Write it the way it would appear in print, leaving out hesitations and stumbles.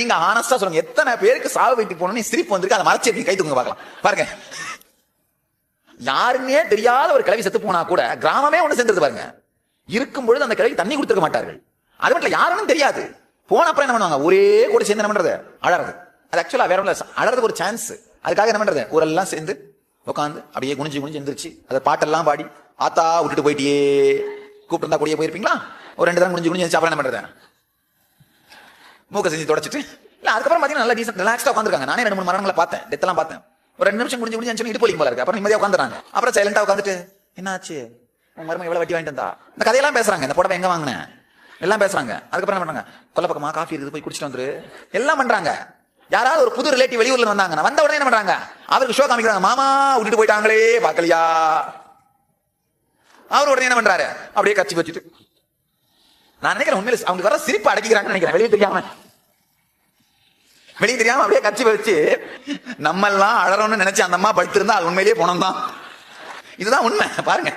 நீங்க ஆனஸ்டா சொல்லுங்க, எத்தனை பேருக்கு சாவு வீட்டுக்கு போனோம்னு சிரிப்பு வந்திருக்கு, அதை மறைச்சு கை தூங்க பார்க்கலாம் பாருங்க. யாருன்னே தெரியாத ஒரு கிழவி செத்து போனா கூட கிராமமே ஒண்ணு சேர்ந்தது பாருங்க. இருக்கும் பொழுது அந்த கிழவி தண்ணி கொடுத்துருக்க மாட்டார்கள். அது மட்டும் யாருன்னு தெரியாது. போன அப்புறம் என்ன பண்ணுவாங்க, ஒரே கூட சேர்ந்து என்ன பண்றது, அழறது. அது ஆக்சுவலா வேற ஒண்ணு, அழறதுக்கு ஒரு சான்ஸ். அதுக்காக என்ன பண்றது, ஊரெல்லாம் சேர்ந்து உட்காந்து அப்படியே குனிஞ்சு குனிஞ்சு எந்திரிச்சு அதை பாட்டெல்லாம் பாடி, ஆத்தா விட்டுட்டு போயிட்டியே கூப்பிட்டு இருந்தா கூடிய போயிருப்பீங்களா, ஒரு 2 தடவை குனிஞ்சு குனிஞ்சு அப்புறம் என்ன பண்றது, மூக்க செஞ்சு தொடச்சிட்டு இல்ல. அதுக்கப்புறம் பாத்தீங்கன்னா நல்லா டீசென்ட் ரிலாக்ஸ்டா உட்காந்துருக்காங்க. நானே 2-3 மரணங்களை பார்த்தேன், டெத்தெல்லாம் பார்த்தேன். ஒரு 2 நிமிஷம் குனிஞ்சு குனிஞ்சு இடுப்பு வலிக்கும் போல இருக்கு. அப்புறம் நிம்மதியா உட்காந்துறாங்க. அப்புறம் சைலண்டா உட்காந்துட்டு, என்னாச்சு உங்க மருமக எவ்வளவு வட்டி வாங்கிட்டு வந்தா, இந்த கதையெல்லாம் பேசுறாங்க. இந்த புடவை எங்க வாங்கினேன் எல்லாம் பேசுறாங்க. அதுக்கப்புறம் என்ன பண்றாங்க, கொல்ல பக்கமா காஃபி இருக்குது போய் குடிச்சிட்டு வந்துரு எல்லாம் பண்றாங்க. யாராவது ஒரு புது ரிலேட்டிவ் வெளியூர்ல வந்தாங்க, வந்த உடனே என்ன பண்றாங்க, அவருக்கு ஷோ காமிக்கிறாங்க. மாமா விட்டுட்டு போயிட்டாங்களே பாக்கலையா. அவர் உடனே என்ன பண்றாரு, அப்படியே கட்சி வச்சுட்டு, நான் நினைக்கிறேன் உண்மையில அவங்க வர சிரிப்பு அடக்கிக்கிறாங்கன்னு நினைக்கிறேன். வெளியே தெரியாம அப்படியே கட்சி வச்சு நம்ம எல்லாம் அழறோம்னு நினைச்சு அந்த அம்மா படுத்திருந்தா அது உண்மையிலேயே போனோம் தான். இதுதான் உண்மை பாருங்க.